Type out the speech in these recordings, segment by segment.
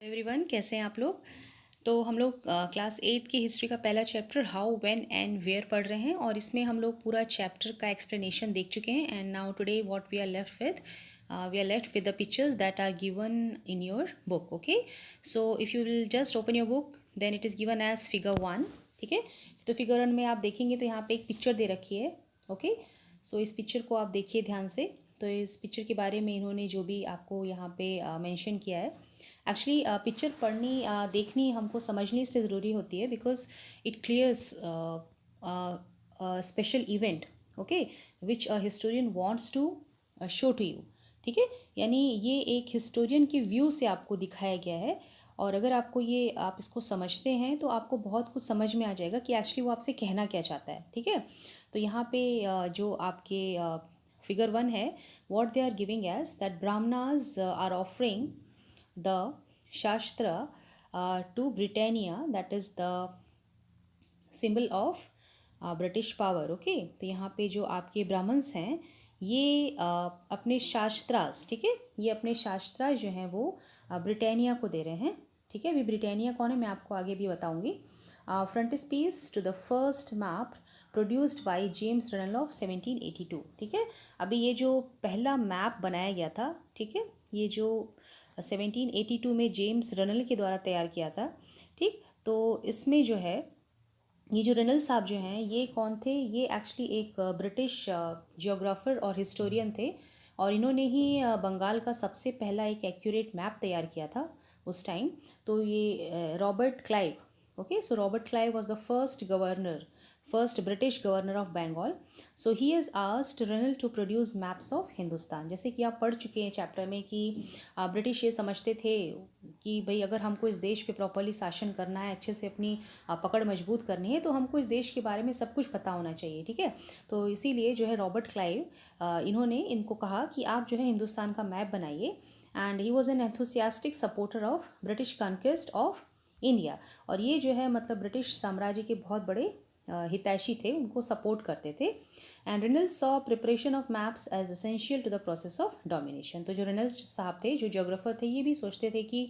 Everyone, कैसे हैं आप लोग। तो हम लोग क्लास 8 की हिस्ट्री का पहला chapter how when and where पढ़ रहे हैं और इसमें हम लोग पूरा चैप्टर का एक्सप्लेनेशन देख चुके हैं। And now today what we are left with the pictures that are given in your book. Okay, so if you will just open your book then it is given as figure 1। ठीक है, तो figure 1 में आप देखेंगे तो यहाँ पे एक पिक्चर दे रखी है। ओके, सो इस पिक्चर को आप देखिए ध्यान से। तो इस पिक्चर के बारे में इन्होंने जो भी आपको यहाँ पे मेंशन किया है, एक्चुअली पिक्चर पढ़नी देखनी हमको समझने से ज़रूरी होती है because it clears special event, okay, which a historian wants to show to you. ठीक है, यानी ये एक हिस्टोरियन के व्यू से आपको दिखाया गया है और अगर आपको ये आप इसको समझते हैं तो आपको बहुत कुछ समझ में आ जाएगा कि एक्चुअली वो आपसे कहना क्या चाहता है। ठीक है, तो यहाँ पे जो आपके फिगर 1 है, what they are giving as that Brahmanas are offering the Shastra to Britannia, that is the symbol of British power. Okay, तो यहाँ पे जो आपके ब्राह्मण्स हैं ये अपने शास्त्रास, ठीक है, ये अपने शास्त्रास जो हैं वो ब्रिटानिया को दे रहे हैं। ठीक है, अभी ब्रिटानिया कौन है मैं आपको आगे भी बताऊंगी। Frontispiece to the first map produced by James Rennell of 1782। ठीक है, अभी ये जो पहला मैप बनाया गया था, ठीक है, ये जो 1782 में जेम्स रनल के द्वारा तैयार किया था। ठीक, तो इसमें जो है ये जो रनल साहब जो हैं ये कौन थे, ये एक्चुअली एक ब्रिटिश जियोग्राफर और हिस्टोरियन थे और इन्होंने ही बंगाल का सबसे पहला एक एक्यूरेट मैप तैयार किया था उस टाइम। तो ये Robert Clive, okay, so Robert Clive was the first British governor of Bengal. So he has asked Rennell to produce maps of Hindustan. जैसे कि आप पढ़ चुके हैं चैप्टर में कि ब्रिटिश ये समझते थे कि भाई अगर हमको इस देश पे प्रॉपरली शासन करना है, अच्छे से अपनी पकड़ मजबूत करनी है, तो हमको इस देश के बारे में सब कुछ पता होना चाहिए। ठीक है, तो इसीलिए जो है रॉबर्ट क्लाइव इन्होंने इनको कहा कि आप जो है हिंदुस्तान का मैप बनाइए। And he was an enthusiastic supporter of British conquest of India. और ये जो है मतलब ब्रिटिश साम्राज्य के बहुत बड़े हितैषी थे, उनको सपोर्ट करते थे। And Rennell saw preparation of maps as essential to the process of domination. तो जो रिनल साहब थे, जो जोग्राफर थे, ये भी सोचते थे कि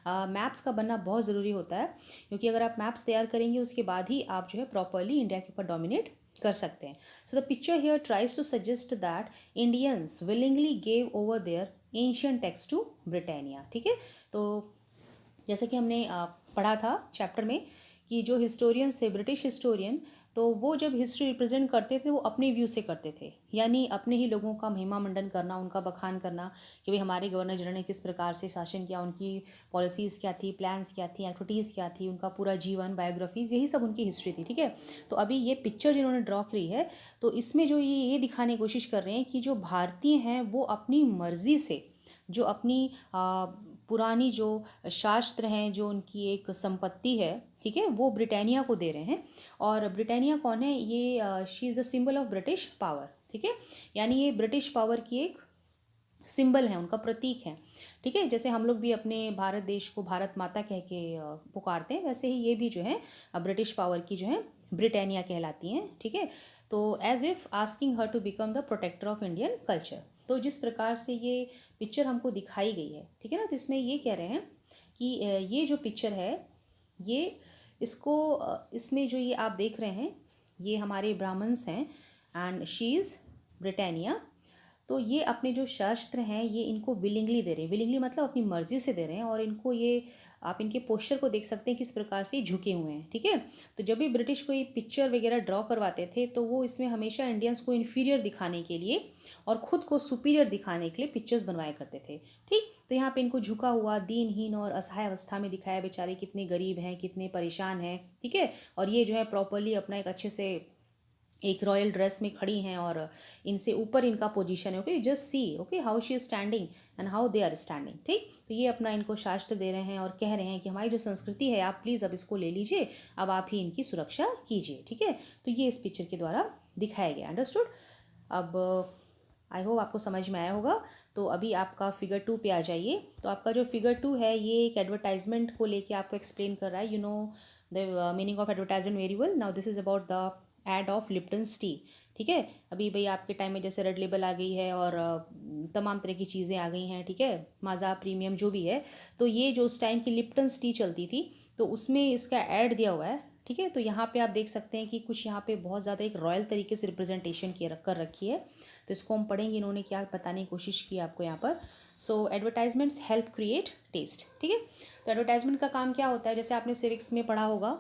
मैप्स का बनना बहुत ज़रूरी होता है, क्योंकि अगर आप मैप्स तैयार करेंगे उसके बाद ही आप जो है प्रॉपरली इंडिया के ऊपर डोमिनेट कर सकते हैं। So the picture here tries to suggest that Indians willingly gave over their ancient text to Britannia. ठीक है, तो जैसे कि हमने पढ़ा था चैप्टर में कि जो हिस्टोरियंस थे, ब्रिटिश हिस्टोरियन, तो वो जब हिस्ट्री रिप्रेजेंट करते थे वो अपने व्यू से करते थे, यानी अपने ही लोगों का महिमा मंडन करना, उनका बखान करना कि भाई हमारे गवर्नर जनरल ने किस प्रकार से शासन किया, उनकी पॉलिसीज़ क्या थी, प्लान्स क्या थी, एक्टिविटीज़ क्या थी, उनका पूरा जीवन, बायोग्राफीज़, यही सब उनकी हिस्ट्री थी। ठीक है, तो अभी ये पिक्चर जिन्होंने ड्रॉ करी है, तो इसमें जो ये दिखाने की कोशिश कर रहे हैं कि जो भारतीय हैं वो अपनी मर्ज़ी से जो अपनी पुरानी जो शास्त्र हैं, जो उनकी एक संपत्ति है, ठीक है, वो ब्रिटानिया को दे रहे हैं। और ब्रिटानिया कौन है, ये she is the symbol of British power. ठीक है, यानी ये ब्रिटिश पावर की एक सिंबल है, उनका प्रतीक है। ठीक है, जैसे हम लोग भी अपने भारत देश को भारत माता कह के पुकारते हैं, वैसे ही ये भी जो है ब्रिटिश पावर की जो है ब्रिटानिया कहलाती हैं। ठीक है, तो as if asking her to become the protector of Indian culture. तो जिस प्रकार से ये पिक्चर हमको दिखाई गई है, ठीक है ना, तो इसमें ये कह रहे हैं कि ये जो पिक्चर है ये इसको इसमें जो ये आप देख रहे हैं ये हमारे ब्राह्मण्स हैं एंड शी इज़ ब्रिटानिया। तो ये अपने जो शस्त्र हैं ये इनको विलिंगली दे रहे हैं, विलिंगली मतलब अपनी मर्जी से दे रहे हैं। और इनको ये आप इनके पोस्चर को देख सकते हैं किस प्रकार से झुके हुए हैं। ठीक है, तो जब भी ब्रिटिश कोई पिक्चर वगैरह ड्रॉ करवाते थे तो वो इसमें हमेशा इंडियंस को इन्फीरियर दिखाने के लिए और ख़ुद को सुपीरियर दिखाने के लिए पिक्चर्स बनवाया करते थे। ठीक, तो यहाँ पे इनको झुका हुआ, दीनहीन और असहाय अवस्था में दिखाया, बेचारे कितने गरीब हैं, कितने परेशान हैं। ठीक है, और ये जो है प्रॉपरली अपना एक अच्छे से एक रॉयल ड्रेस में खड़ी हैं और इनसे ऊपर इनका पोजीशन है। Okay, just see okay how she is standing and how they are standing. ठीक, तो ये अपना इनको शास्त्र दे रहे हैं और कह रहे हैं कि हमारी जो संस्कृति है आप प्लीज़ अब इसको ले लीजिए, अब आप ही इनकी सुरक्षा कीजिए। ठीक है, तो ये इस पिक्चर के द्वारा दिखाया गया। अंडरस्टूड। अब आई होप आपको समझ में आया होगा। तो अभी आपका फिगर 2 पे आ जाइए। तो आपका जो फिगर 2 है ये एक एडवर्टाइजमेंट को लेके आपको एक्सप्लेन कर रहा है। You know the meaning of advertisement very well. Now this is about the ad of Lipton's tea। ठीक है। अभी भाई आपके टाइम में जैसे रेड लेबल आ गई है और तमाम तरह की चीज़ें आ गई हैं, ठीक है, माज़ा प्रीमियम जो भी है, तो ये जो उस टाइम की लिप्टन टी चलती थी तो उसमें इसका ऐड दिया हुआ है, ठीक है। तो यहाँ पे आप देख सकते हैं कि कुछ यहाँ पे बहुत ज़्यादा एक रॉयल तरीके से रिप्रेजेंटेशन किया कर रखी है। तो इसको हम पढ़ेंगे इन्होंने क्या बताने की कोशिश की आपको यहाँ पर। सो एडवर्टाइजमेंट्स हेल्प क्रिएट टेस्ट, ठीक है। तो एडवर्टाइजमेंट का काम क्या होता है, जैसे आपने सिविक्स में पढ़ा होगा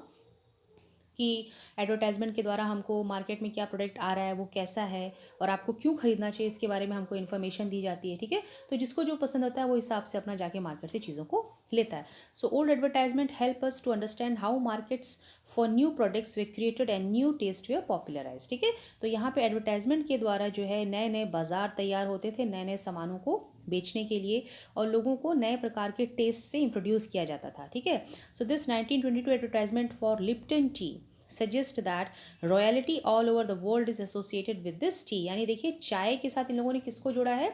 कि एडवर्टाइजमेंट के द्वारा हमको मार्केट में क्या प्रोडक्ट आ रहा है, वो कैसा है और आपको क्यों खरीदना चाहिए, इसके बारे में हमको इन्फॉर्मेशन दी जाती है, ठीक है। तो जिसको जो पसंद होता है वो हिसाब से अपना जाके मार्केट से चीज़ों को लेता है। So old advertisement help us to understand how markets for new products were created and new taste were popularise, ठीक है। तो यहाँ पे एडवर्टाइजमेंट के द्वारा जो है नए नए बाजार तैयार होते थे, नए नए सामानों को बेचने के लिए और लोगों को नए प्रकार के टेस्ट से इंट्रोड्यूस किया जाता था, ठीक है। So this 1922 advertisement for Lipton T suggest that royalty all over the world is associated with this T. यानी देखिए चाय के साथ इन लोगों ने किसको जोड़ा है,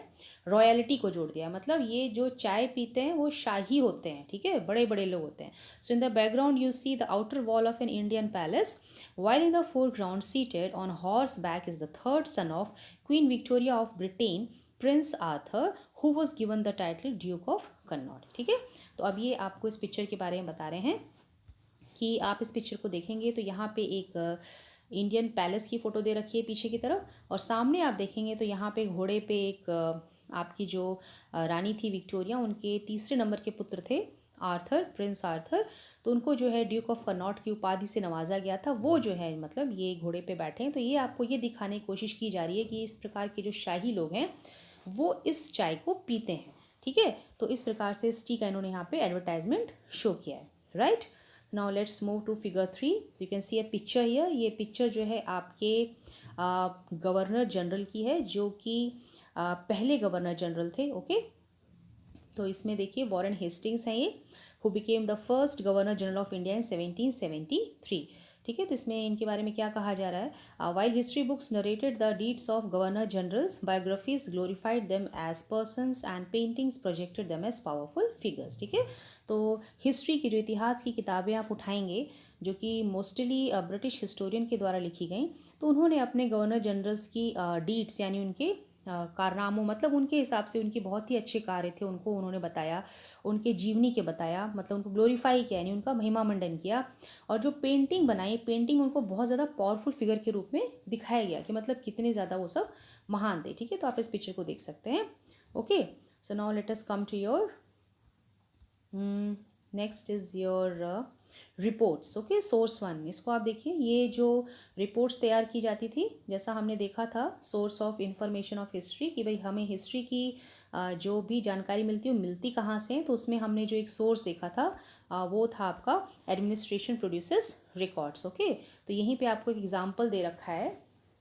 रॉयल्टी को जोड़ दिया। मतलब ये जो चाय पीते हैं वो शाही होते हैं, ठीक है, बड़े बड़े लोग होते हैं। So in the background you see the outer wall of an Indian palace while in the foreground seated on horseback is the third son of Queen Victoria of Britain, Prince Arthur, who was given the title Duke of Connaught, ठीक है। तो अब ये आपको इस picture के बारे में बता रहे हैं कि आप इस पिक्चर को देखेंगे तो यहाँ पे एक इंडियन पैलेस की फ़ोटो दे रखी है पीछे की तरफ, और सामने आप देखेंगे तो यहाँ पे घोड़े पे एक आपकी जो रानी थी विक्टोरिया, उनके तीसरे नंबर के पुत्र थे आर्थर, प्रिंस आर्थर। तो उनको जो है ड्यूक ऑफ कनॉट की उपाधि से नवाजा गया था। वो जो है मतलब ये घोड़े पे बैठे हैं। तो ये आपको ये दिखाने की कोशिश की जा रही है कि इस प्रकार के जो शाही लोग हैं वो इस चाय को पीते हैं, ठीक है। तो इस प्रकार से इस टी का इन्होंने यहाँ पे एडवर्टाइजमेंट शो किया है, right. Now let's move to figure 3। You can see a picture here. ये पिक्चर जो है आपके गवर्नर जनरल की है, जो कि पहले गवर्नर जनरल थे, ओके। तो इसमें देखिए वॉरेन हेस्टिंग्स हैं ये, who became the first governor general of India in 1773, ठीक है। तो इसमें इनके बारे में क्या कहा जा रहा है, while history books narrated the deeds of governor generals, biographies glorified them as persons and paintings projected them as powerful figures, ठीक है। तो हिस्ट्री की जो इतिहास की किताबें आप उठाएंगे जो कि मोस्टली ब्रिटिश हिस्टोरियन के द्वारा लिखी गई, तो उन्होंने अपने गवर्नर जनरल्स की डीड्स यानी उनके कारनामों, मतलब उनके हिसाब से उनके बहुत ही अच्छे कार्य थे उनको उन्होंने बताया, उनके जीवनी के बताया, मतलब उनको ग्लोरीफाई किया यानी उनका महिमा मंडन किया। और जो पेंटिंग बनाई, पेंटिंग उनको बहुत ज़्यादा पावरफुल फिगर के रूप में दिखाया गया कि मतलब कितने ज़्यादा वो सब महान थे, ठीक है। तो आप इस पिक्चर को देख सकते हैं, okay. So now let us come to your next is your reports, okay. Source 1, इसको आप देखिए, ये जो रिपोर्ट्स तैयार की जाती थी, जैसा हमने देखा था source of information of history, कि भाई हमें हिस्ट्री की जो भी जानकारी मिलती है वो मिलती कहाँ से है। तो उसमें हमने जो एक सोर्स देखा था वो था आपका एडमिनिस्ट्रेशन प्रोड्यूसेस रिकॉर्ड्स, ओके। तो यहीं पे आपको एक एग्जांपल दे रखा है,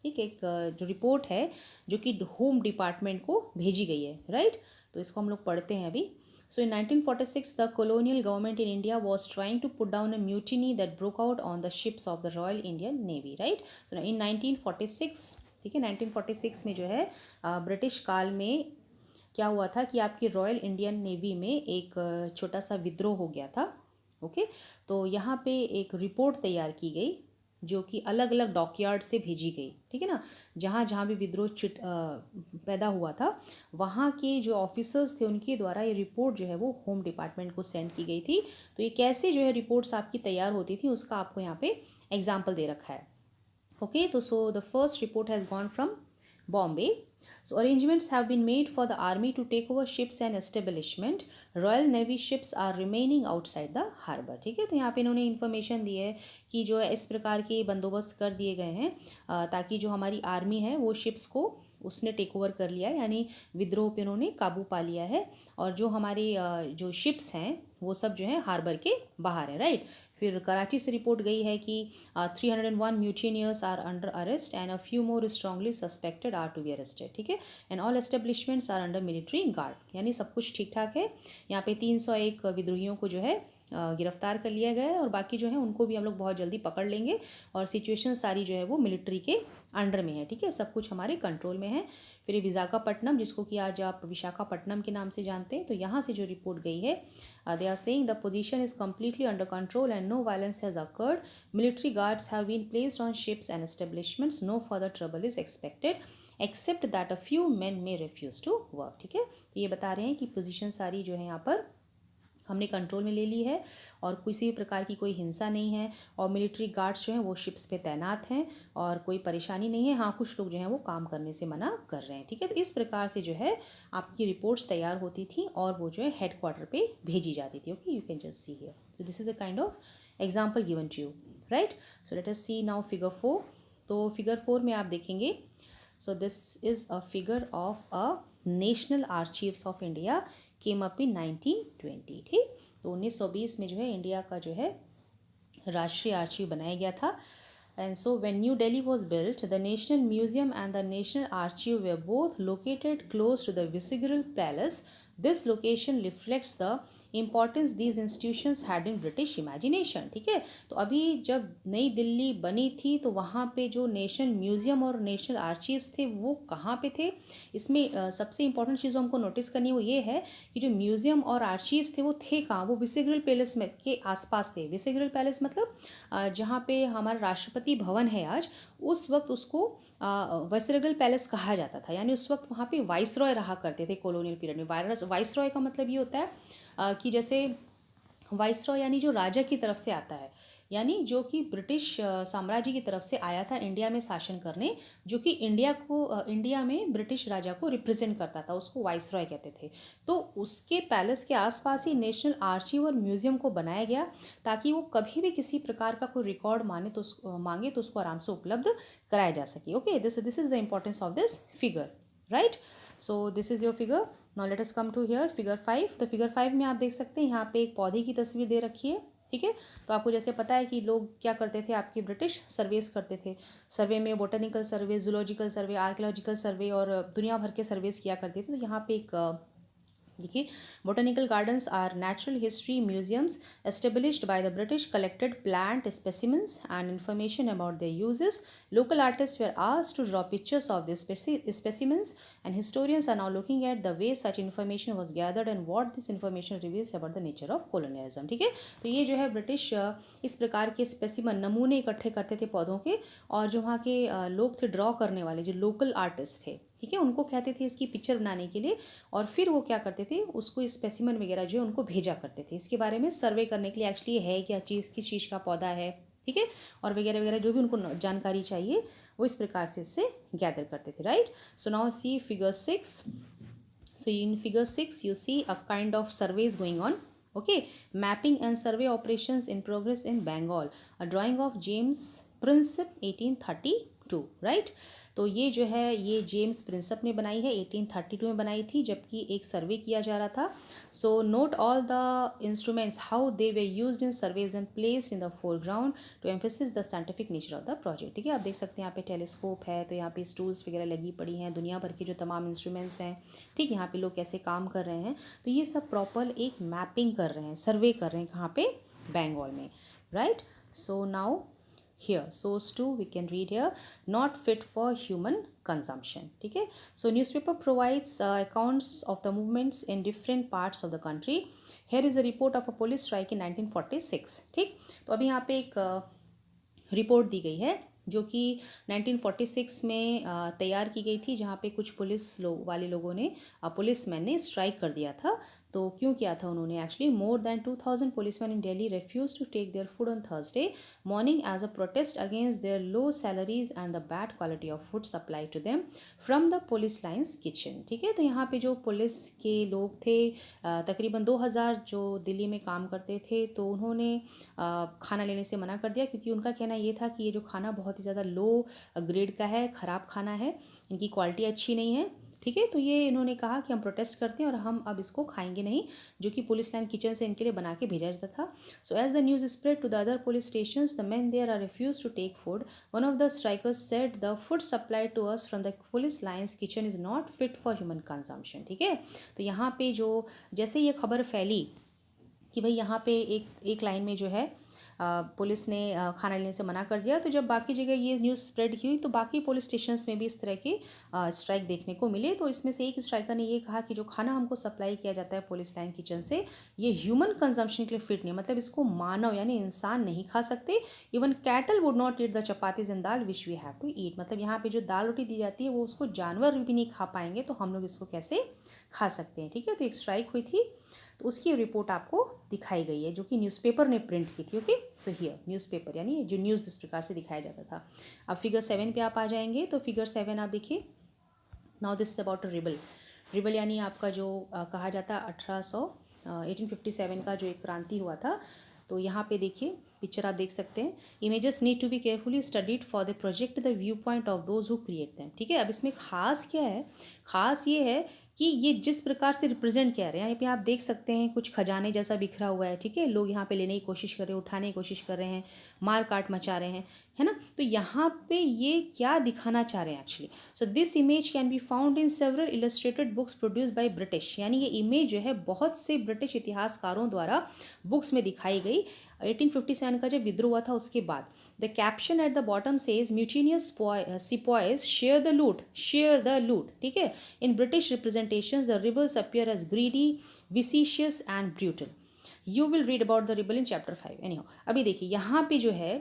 ठीक है, एक जो रिपोर्ट है जो कि होम डिपार्टमेंट को भेजी गई है, राइट। तो इसको हम लोग पढ़ते हैं अभी। So in 1946, the colonial government in India was trying to put down a mutiny that broke out on the ships of the Royal Indian Navy, right? So in 1946, ठीक है, 1946 में जो है ब्रिटिश काल में क्या हुआ था कि आपकी रॉयल इंडियन नेवी में एक छोटा सा विद्रोह हो गया था, ओके। तो यहाँ पे एक रिपोर्ट तैयार की गई जो कि अलग अलग डॉकयार्ड से भेजी गई, ठीक है ना। जहाँ जहाँ भी विद्रोह पैदा हुआ था वहाँ के जो ऑफिसर्स थे उनके द्वारा ये रिपोर्ट जो है वो होम डिपार्टमेंट को सेंड की गई थी। तो ये कैसे जो है रिपोर्ट्स आपकी तैयार होती थी उसका आपको यहाँ पे एग्जाम्पल दे रखा है, ओके। तो so the first report has gone from Bombay. So arrangements have been made for the army to take over ships and establishment. Royal Navy ships are remaining outside the harbor. ठीक है, तो यहाँ पे इन्होंने information दी है कि जो है इस प्रकार के बंदोबस्त कर दिए गए हैं ताकि जो हमारी आर्मी है वो शिप्स को उसने टेक ओवर कर लिया है, यानी विद्रोह पे उन्होंने काबू पा लिया है। और जो हमारी जो शिप्स हैं वो सब जो है हार्बर के बाहर है, राइट। फिर कराची से रिपोर्ट गई है कि 301 mutineers are under arrest and a few more strongly suspected are to be arrested, ठीक है। And all establishments are under military guard, यानी सब कुछ ठीक ठाक है। यहाँ पे 301 विद्रोहियों को जो है गिरफ्तार कर लिया गया है और बाकी जो है उनको भी हम लोग बहुत जल्दी पकड़ लेंगे और सिचुएशन सारी जो है वो मिलिट्री के अंडर में है, ठीक है, सब कुछ हमारे कंट्रोल में है। फिर विशाखापट्टनम, जिसको कि आज आप विशाखापट्टनम के नाम से जानते हैं। तो यहाँ से जो रिपोर्ट गई है, they are saying the position is completely under control and no violence has occurred, military guards have been placed on ships and establishments, no further trouble is expected except that a few men may refuse to work. ठीक है, तो ये बता रहे हैं कि position सारी जो है यहाँ पर हमने कंट्रोल में ले ली है और किसी भी प्रकार की कोई हिंसा नहीं है और मिलिट्री गार्ड्स जो हैं वो शिप्स पे तैनात हैं और कोई परेशानी नहीं है। हाँ, कुछ लोग जो हैं वो काम करने से मना कर रहे हैं। ठीक है, तो इस प्रकार से जो है आपकी रिपोर्ट्स तैयार होती थी और वो जो है हेडक्वार्टर पे भेजी जाती थी। Okay, you can just see here. So this is a kind of example given to you, right. So let us see now figure 4। तो फिगर 4 में आप देखेंगे, so this is a figure of a national archives of India came up in 1920। ठीक, तो 1920 में जो है India का जो है राष्ट्रीय आर्चीव बनाया गया था। And so when new Delhi was built, the national museum and the national archive were both located close to the viceregal palace. This location reflects the importance these institutions had in British imagination. ठीक है, तो अभी जब नई दिल्ली बनी थी तो वहाँ पे जो नेशनल म्यूज़ियम और नेशनल आर्चीव्स थे वो कहाँ पे थे। इसमें सबसे इंपॉर्टेंट चीज़ जो हमको नोटिस करनी है वो ये है कि जो म्यूज़ियम और आर्चीव्स थे वो थे कहाँ, वो विसिग्रल पैलेस में के आसपास थे। विसिग्रल पैलेस मतलब जहाँ पे हमारा राष्ट्रपति भवन है आज, उस वक्त उसको वाइसरेगल पैलेस कहा जाता था। यानी उस वक्त वहाँ पे वाइसरॉय रहा करते थे कॉलोनियल पीरियड में। वाइसरॉय का मतलब ये होता है कि जैसे वाइसरॉय यानी जो राजा की तरफ से आता है, यानी जो कि ब्रिटिश साम्राज्य की तरफ से आया था इंडिया में शासन करने, जो कि इंडिया में ब्रिटिश राजा को रिप्रेजेंट करता था, उसको वाइसरॉय कहते थे। तो उसके पैलेस के आसपास ही नेशनल आर्चीव और म्यूजियम को बनाया गया ताकि वो कभी भी किसी प्रकार का कोई रिकॉर्ड मांगे तो उसको आराम से उपलब्ध कराया जा सके। Okay, this is the importance of this figure, right. So this is your figure. Now let us come to here figure 5। तो फिगर 5 में आप देख सकते हैं यहाँ पे एक पौधे की तस्वीर दे रखी है। ठीक है, तो आपको जैसे पता है कि लोग क्या करते थे, आपके ब्रिटिश सर्वेस करते थे। सर्वे में बोटेनिकल सर्वे, जूलॉजिकल सर्वे, आर्कियोलॉजिकल सर्वे और दुनिया भर के सर्वेस किया करते थे। तो यहाँ पे एक देखिए, botanical gardens are natural history museums established by the British, collected plant specimens and information about their uses. Local artist were asked to draw pictures of this specimens and historians are now looking at the way such information was gathered and what this information reveals about the nature of colonialism. ठीक है, तो ये जो है British इस प्रकार के specimen नमूने इकट्ठे करते थे पौधों के, और जो वहाँ के लोग थे ड्रॉ करने वाले, जो लोकल आर्टिस्ट थे, ठीक है, उनको कहते थे इसकी पिक्चर बनाने के लिए, और फिर वो क्या करते थे, उसको स्पेसिमन वगैरह जो है उनको भेजा करते थे इसके बारे में सर्वे करने के लिए, एक्चुअली है क्या चीज़, किस चीज़ का पौधा है, ठीक है, और वगैरह वगैरह जो भी उनको जानकारी चाहिए वो इस प्रकार से इससे गैदर करते थे, right. So now see figure 6। So in figure 6 you see a kind of surveys going on. Okay, mapping and survey operations in progress in Bengal. A drawing of James Prinsep 1832, right. तो ये जो है ये James Prinsep ने बनाई है, 1832 में बनाई थी, जबकि एक सर्वे किया जा रहा था। So note all the instruments how they were used in surveys and placed in the foreground to emphasis the scientific nature of the project. ठीक है, आप देख सकते हैं यहाँ पे टेलीस्कोप है, तो यहाँ पे स्टूल्स वगैरह लगी पड़ी हैं, दुनिया भर के जो तमाम इंस्ट्रूमेंट्स हैं, ठीक है, यहाँ पे लोग कैसे काम कर रहे हैं, तो ये सब प्रॉपर एक मैपिंग कर रहे हैं, सर्वे कर रहे हैं, कहाँ पे, बंगाल में, right. So now here source 2 we can read here, not fit for human consumption. ठीक है, so newspaper provides accounts of the movements in different parts of the country. Here is a report of a police strike in 1946. ठीक, तो अभी यहाँ पे एक report दी गई है जो कि 1946 में तैयार की गई थी, जहाँ पे कुछ वाले लोगों ने, पुलिसमैन ने स्ट्राइक कर दिया था। तो क्यों किया था उन्होंने, actually more than 2000 policemen in Delhi refuse to take their food on Thursday morning as a protest against their low salaries and the bad quality of food supply to them from the police lines kitchen. ठीक है, तो यहाँ पे जो police के लोग थे, तकरीबन 2000 जो दिल्ली में काम करते थे, तो उन्होंने खाना लेने से मना कर दिया, क्योंकि उनका कहना ये था कि ये जो खाना बहुत ही ज़्यादा लो ग्रेड का है, ख़राब खाना है, इनकी क्वालिटी अच्छी नहीं है। ठीक है, तो ये इन्होंने कहा कि हम प्रोटेस्ट करते हैं और हम अब इसको खाएंगे नहीं, जो कि पुलिस लाइन किचन से इनके लिए बना के भेजा जाता था। So as the news spread to the other police station, the man there are refuse to take food. One of the strikers said the food supply to us from the police lines kitchen is not fit for human consumption. ठीक है, तो यहाँ पे जो जैसे ये खबर फैली कि भाई यहाँ पे एक लाइन में जो है पुलिस ने खाना लेने से मना कर दिया। तो जब बाकी जगह ये न्यूज़ स्प्रेड हुई तो बाकी पुलिस स्टेशंस में भी इस तरह के स्ट्राइक देखने को मिले। तो इसमें से एक स्ट्राइकर ने ये कहा कि जो खाना हमको सप्लाई किया जाता है पुलिस लाइन किचन से, ये ह्यूमन कंजम्पशन के लिए फिट नहीं, मतलब इसको मानव यानी इंसान नहीं खा सकते। Even cattle would not eat the chapatis and dal which we have to eat, मतलब यहाँ पे जो दाल रोटी दी जाती है वो उसको जानवर भी नहीं खा पाएंगे, तो हम लोग इसको कैसे खा सकते हैं। ठीक है, तो एक स्ट्राइक हुई थी, तो उसकी रिपोर्ट आपको दिखाई गई है जो कि न्यूज़पेपर ने प्रिंट की थी। ओके, सो हियर न्यूज़पेपर यानी जो न्यूज़ इस प्रकार से दिखाया जाता था। अब फिगर 7 पे आप आ जाएंगे, तो फिगर 7 आप देखिए। Now this is about a rebel. Rebel यानी आपका जो कहा जाता है 1857 का जो एक क्रांति हुआ था। तो यहाँ पे देखिए पिक्चर आप देख सकते हैं। Images need to be carefully studied for the project the view point of those who create them. ठीक है, अब इसमें खास क्या है, खास ये है कि ये जिस प्रकार से रिप्रेजेंट किया रहे हैं, यहाँ पे आप देख सकते हैं कुछ खजाने जैसा बिखरा हुआ है। ठीक है, लोग यहाँ पे लेने की कोशिश कर रहे हैं, उठाने की कोशिश कर रहे हैं, मार काट मचा रहे हैं, है ना। तो यहाँ पे ये क्या दिखाना चाह रहे हैं actually. So this image can be found in several illustrated books produced by British, यानी ये इमेज जो है बहुत से ब्रिटिश इतिहासकारों द्वारा बुक्स में दिखाई गई 1857 का जब विद्रोह हुआ था उसके बाद। The caption at the bottom says mutinous sepoys share the loot, share the loot. ठीक है, in British representations the rebels appear as greedy, vicious and brutal. You will read about the rebel in chapter 5। Anyhow, अभी देखिए यहाँ पे जो है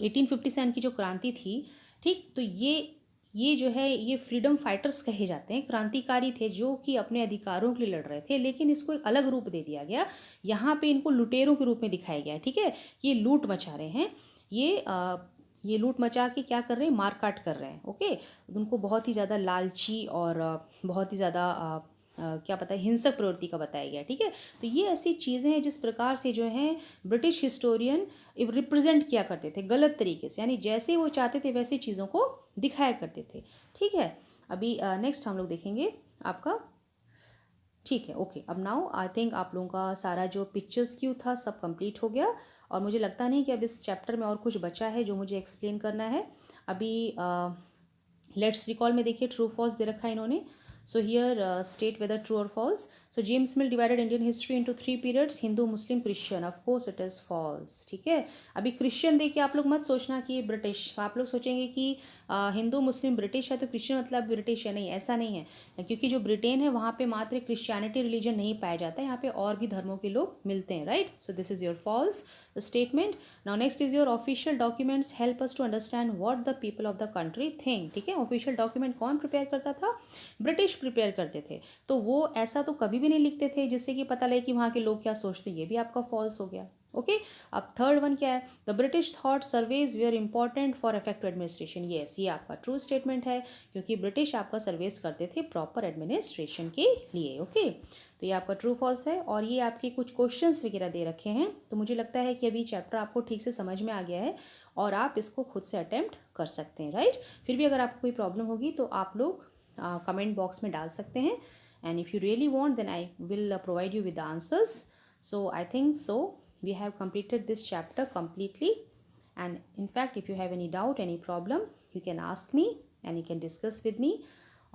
1857 की जो क्रांति थी, ठीक, तो ये जो है ये फ्रीडम फाइटर्स कहे जाते हैं, क्रांतिकारी थे जो कि अपने अधिकारों के लिए लड़ रहे थे, लेकिन इसको एक अलग रूप दे दिया गया। यहाँ पे इनको लुटेरों के रूप में दिखाया गया है। ठीक है, ये लूट मचा रहे हैं, ये लूट मचा के क्या कर रहे हैं, मारकाट कर रहे हैं। ओके, उनको बहुत ही ज़्यादा लालची और बहुत ही ज़्यादा क्या पता है हिंसक प्रवृत्ति का बताया गया। ठीक है, तो ये ऐसी चीज़ें हैं जिस प्रकार से जो हैं ब्रिटिश हिस्टोरियन रिप्रेजेंट किया करते थे गलत तरीके से, यानी जैसे वो चाहते थे वैसी चीज़ों को दिखाया करते थे। ठीक है, अभी नेक्स्ट हम लोग देखेंगे आपका। ठीक है, ओके, अब नाउ आई थिंक आप लोगों का सारा जो पिक्चर्स क्यू था सब कंप्लीट हो गया, और मुझे लगता नहीं कि अब इस चैप्टर में और कुछ बचा है जो मुझे एक्सप्लेन करना है। अभी लेट्स रिकॉल में देखिए ट्रू फॉल्स दे रखा है इन्होंने। So here state whether true or false. So James Mill divided Indian history into 3 periods: Hindu, Muslim, Christian. Of course it is false. ठीक है, अभी क्रिश्चियन देख के आप लोग मत सोचना कि ब्रिटिश, आप लोग सोचेंगे कि हिंदू मुस्लिम ब्रिटिश है तो क्रिश्चियन मतलब ब्रिटिश है। नहीं, ऐसा नहीं है, क्योंकि जो ब्रिटेन है वहाँ पे मात्र क्रिश्चियनिटी रिलीजन नहीं पाया जाता है, यहाँ पे और भी धर्मों के लोग मिलते हैं। Right, so this is your false statement. Now next is your official documents help us to understand what the people of the country think. ठीक है, ऑफिशियल डॉक्यूमेंट कौन प्रिपेयर करता था, ब्रिटिश प्रिपेयर करते थे। तो वो ऐसा तो कभी भी नहीं लिखते थे जिससे कि पता लगे कि वहाँ के लोग क्या सोचते हैं, ये भी आपका फॉल्स हो गया। ओके, अब थर्ड वन क्या है, the British thought surveys were important for effective administration. Yes, ये आपका ट्रू स्टेटमेंट है, क्योंकि ब्रिटिश आपका सर्वेज करते थे प्रॉपर एडमिनिस्ट्रेशन के लिए। ओके, तो ये आपका ट्रू फॉल्स है, और ये आपके कुछ क्वेश्चंस वगैरह दे रखे हैं। तो मुझे लगता है कि अभी चैप्टर आपको ठीक से समझ में आ गया है और आप इसको खुद से अटेम्प्ट कर सकते हैं। राइट, फिर भी अगर आपको कोई प्रॉब्लम होगी तो आप लोग कमेंट बॉक्स में डाल सकते हैं, and if you really want then I will provide you with the answers. So I think so we have completed this chapter completely, and in fact if you have any doubt, any problem, you can ask me and you can discuss with me।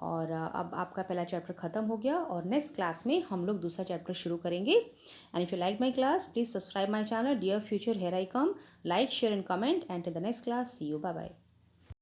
और अब आपका पहला chapter ख़त्म हो गया, और next class में हम लोग दूसरा चैप्टर शुरू करेंगे। And if you like my class please subscribe my channel dear future, here I come, like share and comment, and in the next class see you, bye bye.